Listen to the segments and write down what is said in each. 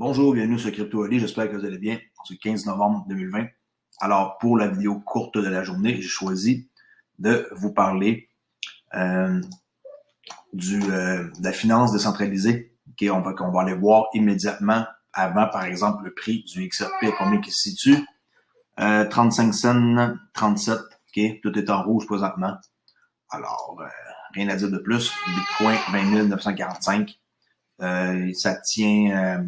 Bonjour, bienvenue sur Crypto Ali, j'espère que vous allez bien. C'est le 15 novembre 2020. Alors, pour la vidéo courte de la journée, j'ai choisi de vous parler de la finance décentralisée. On va aller voir immédiatement avant, par exemple, le prix du XRP, à combien il se situe. 35 cents, 37, tout est en rouge présentement. Alors, rien à dire de plus. Bitcoin, 20 945. Ça tient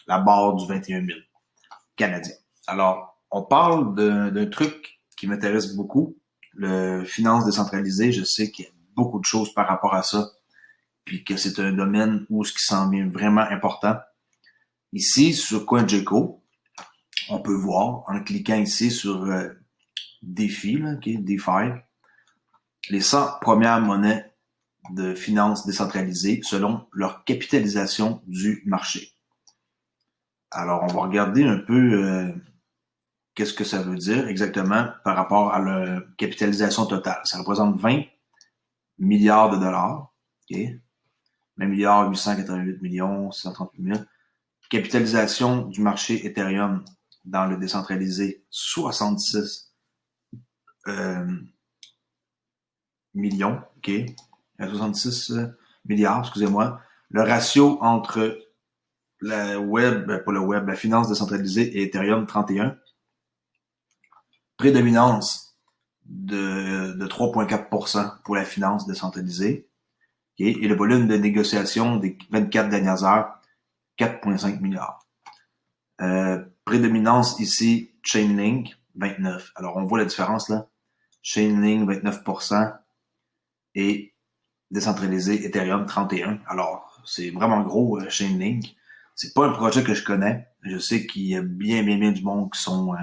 la barre du 21 000 canadien. Alors, on parle d'un truc qui m'intéresse beaucoup, le finance décentralisée. Je sais qu'il y a beaucoup de choses par rapport à ça, puis que c'est un domaine où ce qui s'en vient vraiment important. Ici, sur CoinGecko, on peut voir, en cliquant ici sur DeFi, DeFi, les 100 premières monnaies de finance décentralisée selon leur capitalisation du marché. Alors, on va regarder un peu qu'est-ce que ça veut dire exactement par rapport à la capitalisation totale. Ça représente 20 milliards de dollars. Okay? 20 milliards 888 millions 638 000. Capitalisation du marché Ethereum dans le décentralisé, 66 millions. Okay? 66 milliards, excusez-moi. Le ratio entre la la finance décentralisée et Ethereum, 31. Prédominance de 3,4% pour la finance décentralisée. Okay? Et le volume de négociation des 24 dernières heures, 4,5 milliards. Prédominance ici, Chainlink, 29. Alors, on voit la différence là. Chainlink, 29%. Et décentralisé, Ethereum, 31. Alors, c'est vraiment gros, Chainlink. C'est pas un projet que je connais. Je sais qu'il y a bien du monde qui sont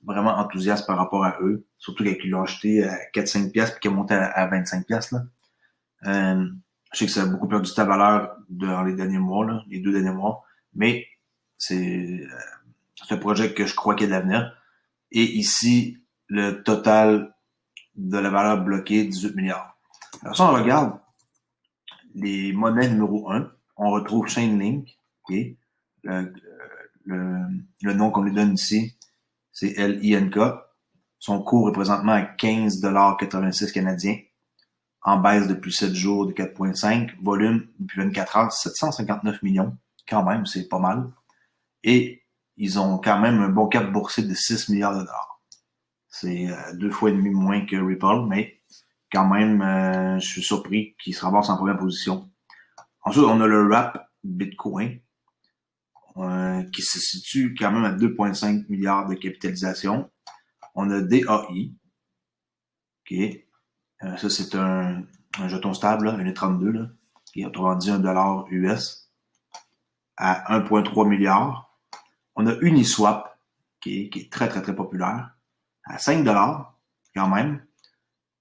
vraiment enthousiastes par rapport à eux. Surtout qu'ils l'ont acheté à 4-5 piastres puis qu'il est monté à 25 piastres, là. Je sais que ça a beaucoup perdu ta valeur dans les derniers mois, là, les 2 derniers mois. Mais c'est un projet que je crois qu'il y a de l'avenir. Et ici, le total de la valeur bloquée, 18 milliards. Alors, si on regarde les monnaies numéro 1, on retrouve Chainlink, okay? Le nom qu'on lui donne ici, c'est LINK. Son cours est présentement à 15,86 $ canadiens, en baisse depuis 7 jours de 4,5. Volume depuis 24 heures, 759 millions. Quand même, c'est pas mal. Et ils ont quand même un bon cap boursier de 6 milliards de dollars. C'est 2 fois et demi moins que Ripple, mais quand même, je suis surpris qu'ils se ramassent en première position. Ensuite, on a le wrap Bitcoin, qui se situe quand même à 2,5 milliards de capitalisation. On a DAI, okay. Ça, c'est un jeton stable, là, un E32, là, qui est autrement dit $1 US, à 1,3 milliard. On a Uniswap, qui est très populaire, à 5 $ quand même,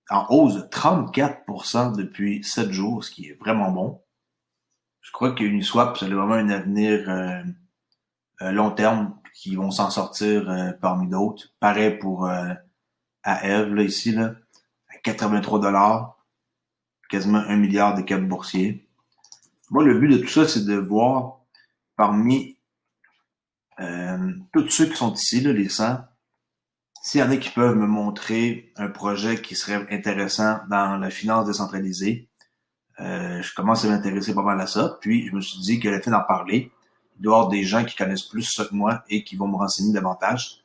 en hausse de 34% depuis 7 jours, ce qui est vraiment bon. Je crois que Uniswap, ça a vraiment un avenir long terme, qui vont s'en sortir parmi d'autres. Pareil pour AEV, là, ici, là, à 83 $, quasiment 1 milliard de cap boursier. Moi, le but de tout ça, c'est de voir parmi tous ceux qui sont ici, là, les 100, s'il y en a qui peuvent me montrer un projet qui serait intéressant dans la finance décentralisée. Je commence à m'intéresser pas mal à ça, puis je me suis dit que le fait d'en parler, il doit y avoir des gens qui connaissent plus ça que moi et qui vont me renseigner davantage.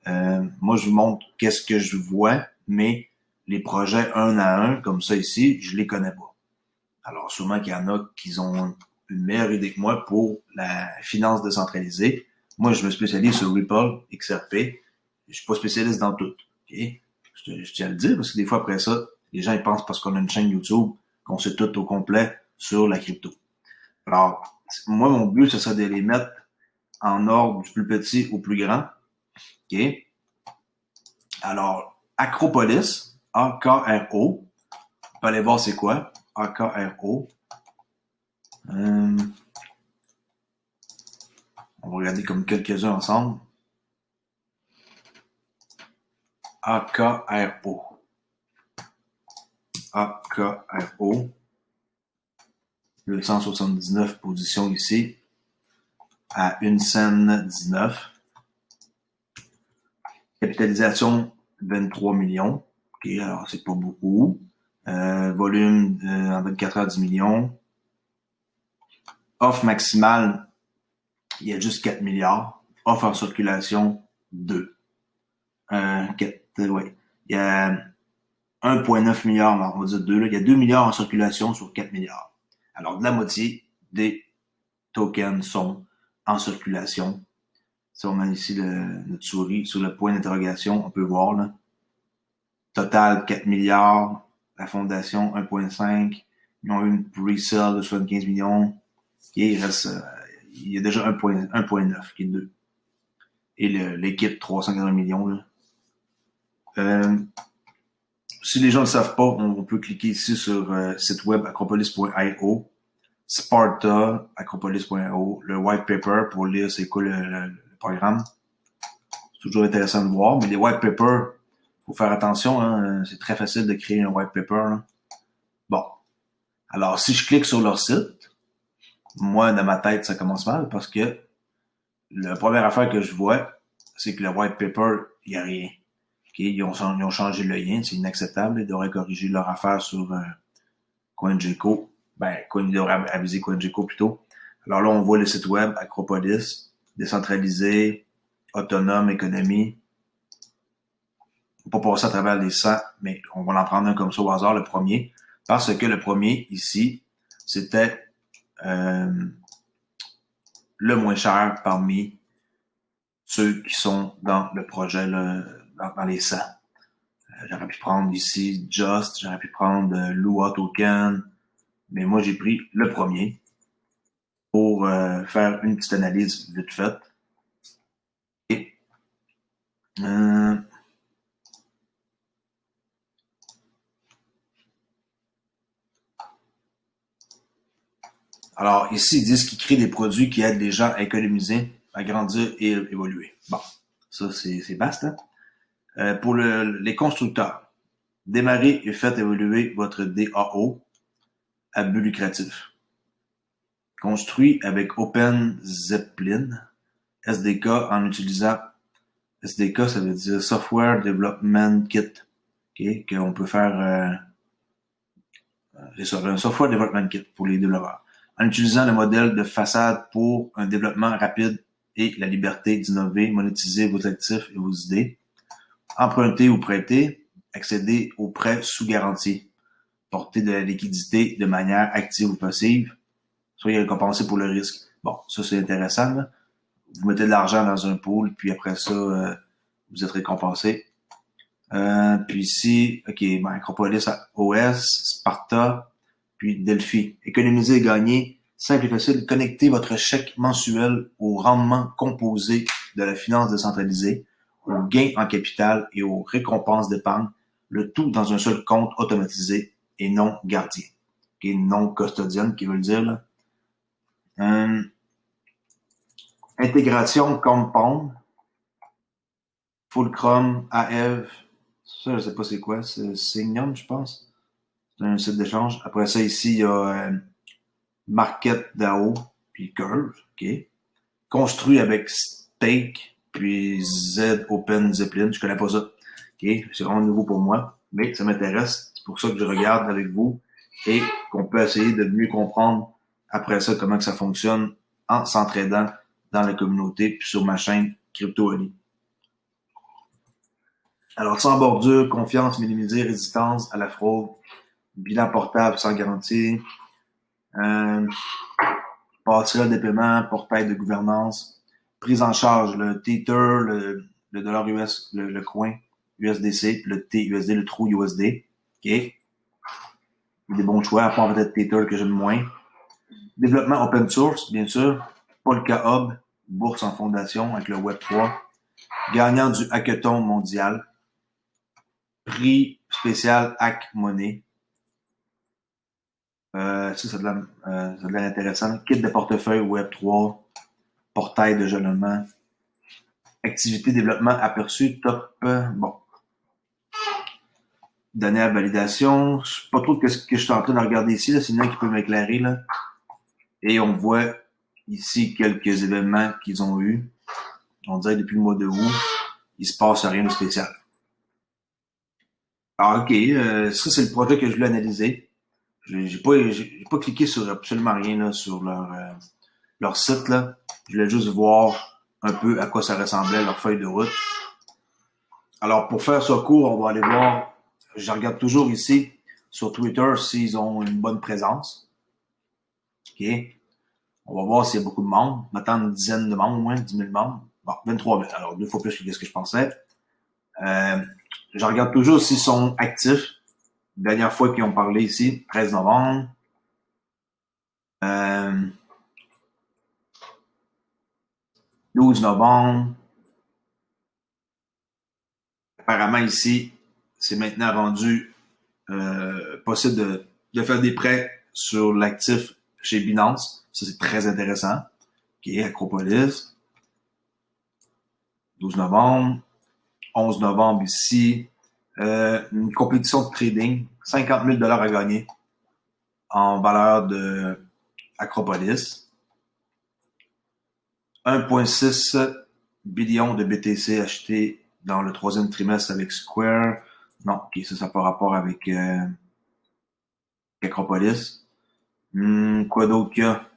Moi, je vous montre qu'est-ce que je vois, mais les projets un à un, comme ça ici, je les connais pas. Alors, sûrement qu'il y en a qui ont une meilleure idée que moi pour la finance décentralisée. Moi, je me spécialise sur Ripple, XRP. Je suis pas spécialiste dans tout. Okay? Je tiens à le dire parce que des fois, après ça, les gens ils pensent parce qu'on a une chaîne YouTube qu'on sait tout au complet sur la crypto. Alors, moi, mon but, ce serait de les mettre en ordre du plus petit au plus grand. Okay? Alors, Acropolis, A-K-R-O. On peut aller voir c'est quoi. A-K-R-O. On va regarder comme quelques-uns ensemble. A-K-R-O. A-K-R-O. 279 positions ici. à 1 cent 19. Capitalisation 23 millions. OK, alors c'est pas beaucoup. Volume en 24 heures 10 millions. Offre maximale, il y a juste 4 milliards. Offre en circulation 2. 4, ouais. Il y a 1,9 milliard, on va dire 2, là. Il y a 2 milliards en circulation sur 4 milliards. Alors, de la moitié des tokens sont en circulation. Si on met ici notre souris sur le point d'interrogation, on peut voir, là. Total, 4 milliards. La fondation, 1,5. Ils ont eu une pre-sale de 75 millions. Okay, il y a déjà 1,9 qui est 2. Et l'équipe, 380 millions, là. Si les gens ne le savent pas, on peut cliquer ici sur site web acropolis.io, Sparta, acropolis.io, le white paper pour lire c'est quoi le programme. C'est toujours intéressant de voir, mais les white papers, faut faire attention, hein, c'est très facile de créer un white paper. Là. Bon, alors si je clique sur leur site, moi dans ma tête ça commence mal parce que la première affaire que je vois, c'est que le white paper, il n'y a rien. Okay, ils ont changé le lien, c'est inacceptable. Ils devraient corriger leur affaire sur CoinGecko. Ils devraient aviser CoinGecko plutôt. Alors là, on voit le site web Acropolis, décentralisé, autonome, économie. On va pas passer à travers les 100, mais on va en prendre un comme ça au hasard, le premier. Parce que le premier, ici, c'était le moins cher parmi ceux qui sont dans le projet, là, dans les 100. J'aurais pu prendre ici Just, j'aurais pu prendre Lua Token, mais moi j'ai pris le premier pour faire une petite analyse vite faite. Et, alors ici ils disent qu'ils créent des produits qui aident les gens à économiser, à grandir et évoluer. Bon, ça c'est vaste. Hein? Pour les constructeurs, démarrez et faites évoluer votre DAO à but lucratif. Construit avec OpenZeppelin, SDK en utilisant SDK, ça veut dire Software Development Kit, okay, qu'on peut faire c'est ça, un Software Development Kit pour les développeurs. En utilisant le modèle de façade pour un développement rapide et la liberté d'innover, monétiser vos actifs et vos idées, emprunter ou prêter, accéder aux prêts sous garantie, porter de la liquidité de manière active ou passive, soyez récompensé pour le risque. Bon, ça c'est intéressant. Là. Vous mettez de l'argent dans un pool, puis après ça, vous êtes récompensé. Puis ici, OK, Acropolis OS, Sparta, puis Delphi. Économiser et gagner, simple et facile. Connectez votre chèque mensuel au rendement composé de la finance décentralisée, aux gains en capital et aux récompenses d'épargne, le tout dans un seul compte automatisé et non gardien. Okay, non custodian, qui veut le dire, là. Intégration Compound, Fulcrum, Aev, ça, je sais pas c'est quoi, c'est Signum, je pense. C'est un site d'échange. Après ça, ici, il y a MarketDAO, puis Curve, OK. Construit avec Stake, puis Z Open Zeppelin. Je connais pas ça. OK. C'est vraiment nouveau pour moi, mais ça m'intéresse. C'est pour ça que je regarde avec vous et qu'on peut essayer de mieux comprendre après ça comment que ça fonctionne en s'entraidant dans la communauté puis sur ma chaîne CryptoOni. Alors, sans bordure, confiance minimisée, résistance à la fraude, bilan portable sans garantie, passerelle de paiement, portail de gouvernance, prise en charge, le Tether, le dollar US, le coin USDC, le TUSD, le True USD. OK? Des bons choix, à part peut-être Tether que j'aime moins. Développement open source, bien sûr. Polka Hub, bourse en fondation avec le Web3. Gagnant du hackathon mondial. Prix spécial Hack Money. Ça, c'est de l'air intéressant. Kit de portefeuille Web3. Portail de jalonnement. Activité développement aperçu top. Bon. Données à validation. Je sais pas trop ce que je suis en train de regarder ici. Là. C'est une qui peut m'éclairer. Là. Et on voit ici quelques événements qu'ils ont eu. On dirait que depuis le mois de août, il se passe rien de spécial. Alors, ok, ça c'est le projet que je voulais analyser. J'ai pas cliqué sur absolument rien là, sur leur site. Là. Je voulais juste voir un peu à quoi ça ressemblait, leur feuille de route. Alors, pour faire ce cours, on va aller voir. Je regarde toujours ici sur Twitter s'ils ont une bonne présence. OK. On va voir s'il y a beaucoup de membres. Maintenant, une dizaine de membres, au moins 10 000 membres. Bon, 23 000. Alors, 2 fois plus que ce que je pensais. Euh, je regarde toujours s'ils sont actifs. La dernière fois qu'ils ont parlé ici, 13 novembre. Euh, 12 novembre. Apparemment, ici, c'est maintenant rendu possible de faire des prêts sur l'actif chez Binance. Ça, c'est très intéressant. OK, Acropolis. 12 novembre. 11 novembre ici. Une compétition de trading. 50 000 à gagner en valeur de Acropolis. 1,6 billion de BTC achetés dans le troisième trimestre avec Square. Non, ok, ça n'a pas rapport avec Acropolis. Quoi d'autre qu'il y a?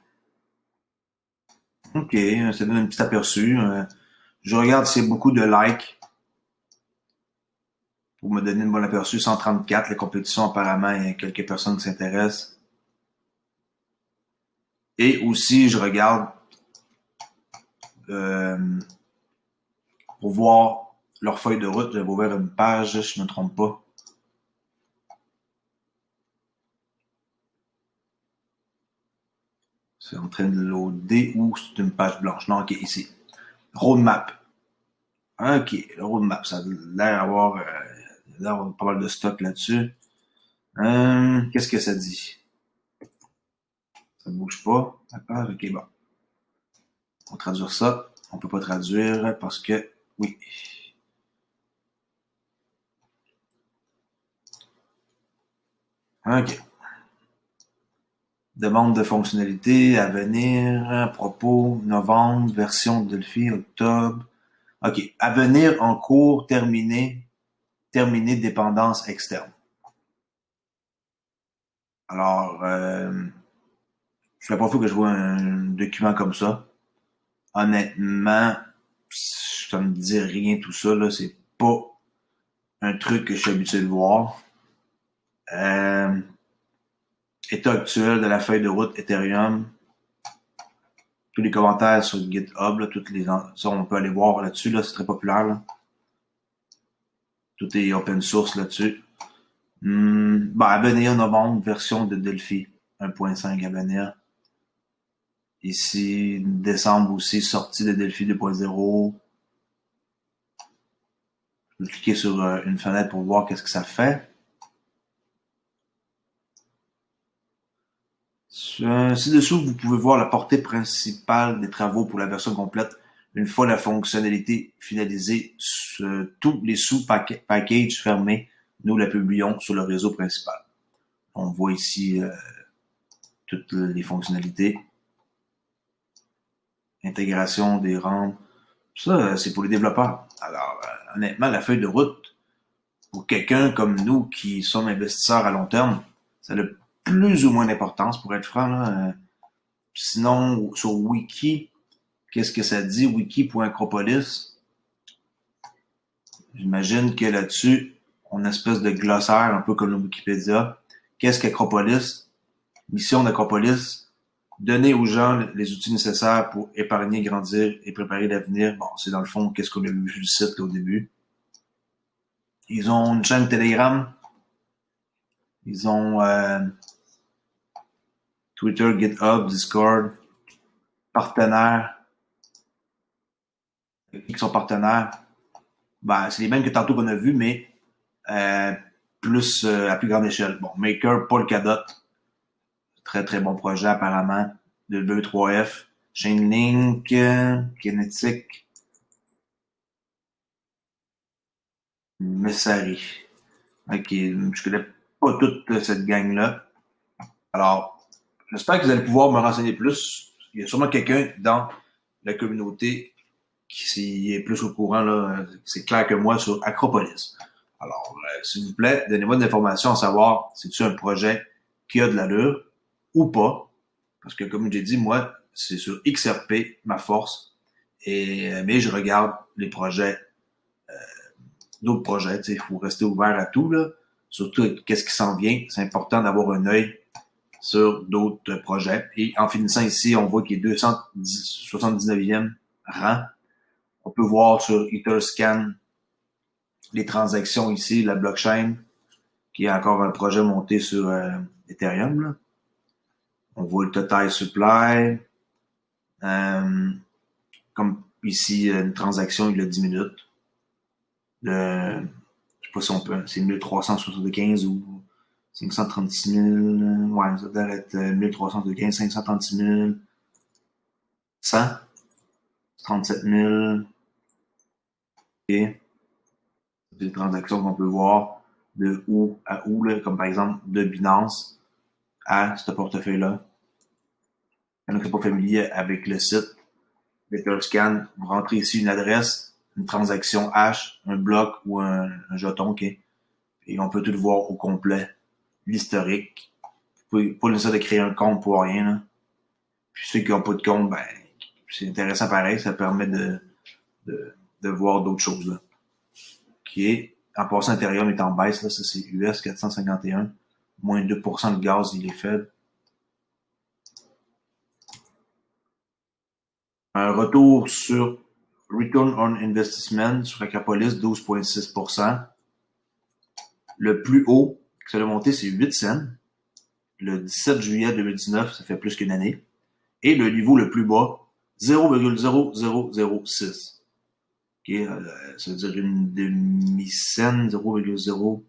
Ok, ça donne un petit aperçu. Je regarde s'il y a beaucoup de likes pour me donner une bonne aperçu. 134, la compétition, apparemment, il y a quelques personnes qui s'intéressent. Et aussi, je regarde pour voir leur feuille de route. J'avais ouvert une page, je ne me trompe pas. C'est en train de loader ou c'est une page blanche? Non, ok, ici. Roadmap. Ok, le roadmap, ça a l'air pas mal de stock là-dessus. Qu'est-ce que ça dit? Ça ne bouge pas. La page, ok, bon. On va traduire ça. On peut pas traduire parce que, oui. Ok. Demande de fonctionnalités à venir, propos, novembre, version de Delphi, octobre. OK. À venir, en cours, terminé, dépendance externe. Alors, c'est la première fois que je vois un document comme ça. Honnêtement, ça me dit rien tout ça, là. C'est pas un truc que je suis habitué de voir. Euh, état actuel de la feuille de route Ethereum. Tous les commentaires sur GitHub, là, ça, on peut aller voir là-dessus, là, c'est très populaire, là. Tout est open source là-dessus. À venir, novembre, version de Delphi 1.5 à venir. Ici, décembre aussi, sortie de Delphi 2.0. Je vais cliquer sur une fenêtre pour voir qu'est-ce que ça fait. Ci-dessous, vous pouvez voir la portée principale des travaux pour la version complète. Une fois la fonctionnalité finalisée, tous les sous-packages fermés, nous la publions sur le réseau principal. On voit ici toutes les fonctionnalités. Intégration des rampes. Ça, c'est pour les développeurs. Alors, honnêtement, la feuille de route, pour quelqu'un comme nous qui sommes investisseurs à long terme, ça a plus ou moins d'importance, pour être franc. Là. Sinon, sur Wiki, qu'est-ce que ça dit? Wiki.acropolis. J'imagine que là-dessus, on a une espèce de glossaire, un peu comme le Wikipédia. Qu'est-ce qu'Acropolis? Mission d'Acropolis, donner aux gens les outils nécessaires pour épargner, grandir et préparer l'avenir. Bon, c'est dans le fond, qu'est-ce qu'on a vu sur le site là, au début. Ils ont une chaîne Telegram. Ils ont Twitter, GitHub, Discord, partenaires. Qui sont partenaires? C'est les mêmes que tantôt qu'on a vu, mais plus à plus grande échelle. Bon, Maker, Polkadot, très très bon projet apparemment. De BE3F, Chainlink, Kinetic, Messari. Ok, je connais pas toute cette gang-là. Alors, j'espère que vous allez pouvoir me renseigner plus. il y a sûrement quelqu'un dans la communauté qui est plus au courant, là, c'est clair que moi, sur Acropolis. Alors, s'il vous plaît, donnez-moi de l'information à savoir si c'est un projet qui a de l'allure ou pas. Parce que, comme j'ai dit, moi, c'est sur XRP, ma force. Mais je regarde les projets, d'autres projets. Il faut rester ouvert à tout, là. Surtout, qu'est-ce qui s'en vient. C'est important d'avoir un œil sur d'autres projets. Et en finissant ici, on voit qu'il est 279e rang. On peut voir sur Etherscan les transactions ici, la blockchain, qui est encore un projet monté sur Ethereum. Là. On voit le total supply. Comme ici, une transaction, il y a 10 minutes. Je sais pas si on peut, c'est 1375 ou 536 000. Ouais, ça doit être 1375, 536 000. 100. 37 000. Et des transactions qu'on peut voir de où à où, là, comme par exemple de Binance à ce portefeuille-là. Il y en a qui ne sont pas familiers avec le site Etherscan. Vous rentrez ici une adresse, une transaction hash, un bloc ou un jeton, OK? Et on peut tout voir au complet. L'historique. Vous pouvez pas nécessaire de créer un compte pour rien, là. Puis ceux qui n'ont pas de compte, ben, c'est intéressant pareil, ça permet de voir d'autres choses, là. OK. En passant, Ethereum est en baisse, là, ça c'est US 451. Moins 2% de gaz, il est faible. Un retour sur Return on Investment sur Acropolis, 12,6%. Le plus haut que ça a monté, c'est 8 cents. Le 17 juillet 2019, ça fait plus qu'une année. Et le niveau le plus bas, 0,0006. Okay, ça veut dire une demi-cent, 0,0.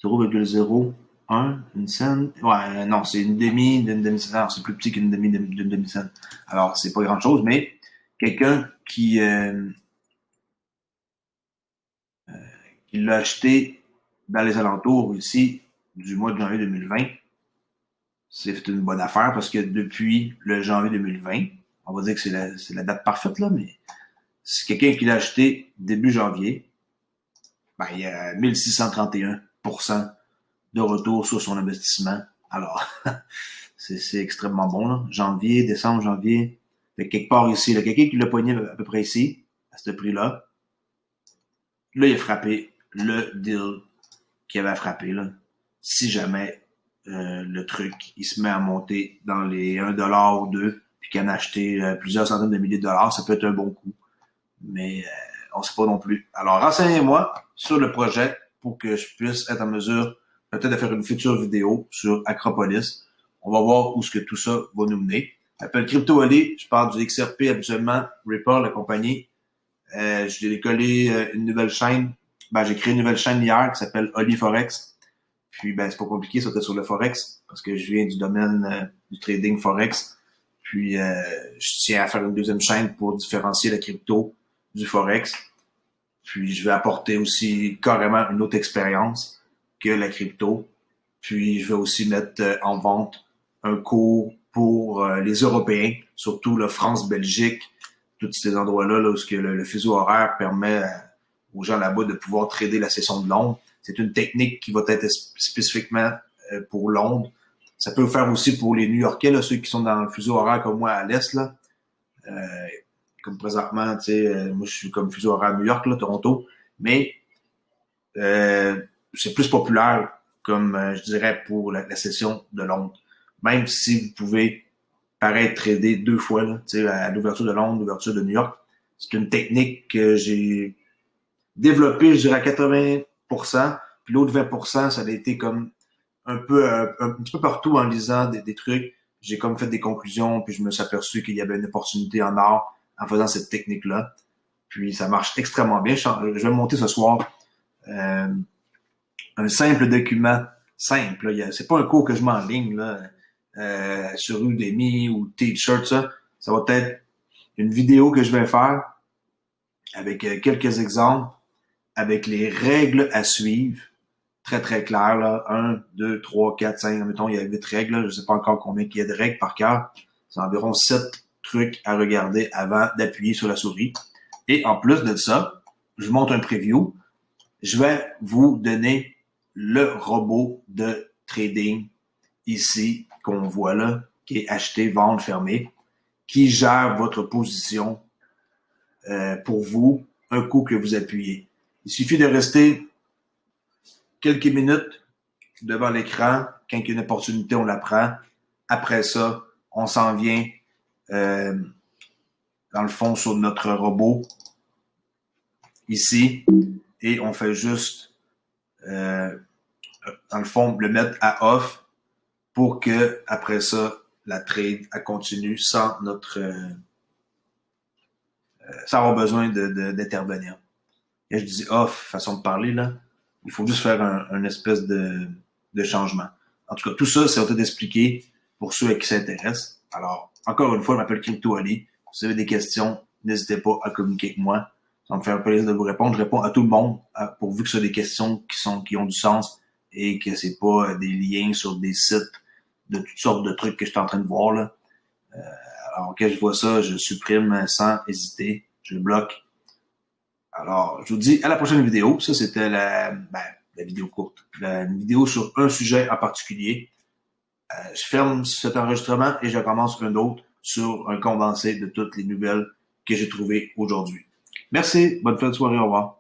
0,01, une scène. Ouais, non, c'est une demi-scène. C'est plus petit qu'une d'une demi-scène. Alors, c'est pas grand chose, mais quelqu'un qui l'a acheté dans les alentours ici du mois de janvier 2020, c'est une bonne affaire parce que depuis le janvier 2020, on va dire que c'est la date parfaite, là, mais c'est quelqu'un qui l'a acheté début janvier, ben, il y a 1631% de retour sur son investissement. Alors, c'est extrêmement bon, là. Janvier, décembre, janvier. Fait que quelque part ici, là, quelqu'un qui l'a pogné à peu près ici, à ce prix-là, là, il a frappé le deal qu'il avait frappé, là. Si jamais le truc, il se met à monter dans les 1$ ou 2, puis qu'il en a acheté plusieurs centaines de milliers de dollars, ça peut être un bon coup. Mais on sait pas non plus. Alors, renseignez-moi sur le projet pour que je puisse être en mesure peut-être de faire une future vidéo sur Acropolis. On va voir où ce que tout ça va nous mener. Je m'appelle Crypto Ali, je parle du XRP habituellement, Ripple, la compagnie. J'ai collé une nouvelle chaîne. Ben, j'ai créé une nouvelle chaîne hier qui s'appelle Oli Forex. Puis, ben, c'est pas compliqué, c'était sur le Forex, parce que je viens du domaine du trading Forex. Puis, je tiens à faire une deuxième chaîne pour différencier la crypto du Forex. Puis, je vais apporter aussi carrément une autre expérience que la crypto. Puis, je vais aussi mettre en vente un cours pour les Européens, surtout la France, Belgique, tous ces endroits-là là, où le fuseau horaire permet aux gens là-bas de pouvoir trader la session de Londres. C'est une technique qui va être spécifiquement pour Londres. Ça peut le faire aussi pour les New-Yorkais, là, ceux qui sont dans le fuseau horaire comme moi à l'Est. Là. Comme présentement, tu sais, moi je suis comme fuseau horaire à New York, là, Toronto. Mais c'est plus populaire, comme je dirais, pour la session de Londres. Même si vous pouvez paraître trader 2 fois, là, à l'ouverture de Londres, l'ouverture de New York. C'est une technique que j'ai développée, je dirais, à 80%. Puis l'autre 20%, ça a été comme un petit peu partout en lisant des trucs. J'ai comme fait des conclusions, puis je me suis aperçu qu'il y avait une opportunité en or en faisant cette technique-là. Puis ça marche extrêmement bien. Je vais monter ce soir un simple document, simple. C'est pas un cours que je mets en ligne là, sur Udemy ou Teacher, ça. Ça va être une vidéo que je vais faire avec quelques exemples, avec les règles à suivre, très, très clair, là. 1, 2, 3, 4, 5, mettons, il y a 8 règles, là. Je sais pas encore combien il y a de règles par cœur. C'est environ 7 trucs à regarder avant d'appuyer sur la souris. Et en plus de ça, je vous montre un preview. Je vais vous donner le robot de trading ici, qu'on voit là, qui est acheter, vendre, fermer, qui gère votre position pour vous un coup que vous appuyez. Il suffit de rester quelques minutes devant l'écran. Quand il y a une opportunité, on la prend. Après ça, on s'en vient dans le fond sur notre robot ici et on fait juste dans le fond le mettre à off pour que après ça la trade elle continue sans notre sans avoir besoin d'intervenir. Et je dis off, façon de parler là, il faut juste faire un espèce de changement. En tout cas, tout ça, c'est auto-expliqué pour ceux qui s'intéressent. Alors, encore une fois, je m'appelle Crypto Ali. Si vous avez des questions, n'hésitez pas à communiquer avec moi. Ça me fait un plaisir de vous répondre. Je réponds à tout le monde, pourvu que ce soit des questions qui ont du sens et que c'est pas des liens sur des sites de toutes sortes de trucs que je suis en train de voir là. Alors, quand je vois ça, je supprime sans hésiter. Je bloque. Alors, je vous dis à la prochaine vidéo. Ça, c'était la vidéo courte. Une vidéo sur un sujet en particulier. Je ferme cet enregistrement et je commence un autre sur un condensé de toutes les nouvelles que j'ai trouvées aujourd'hui. Merci, bonne fin de soirée, au revoir.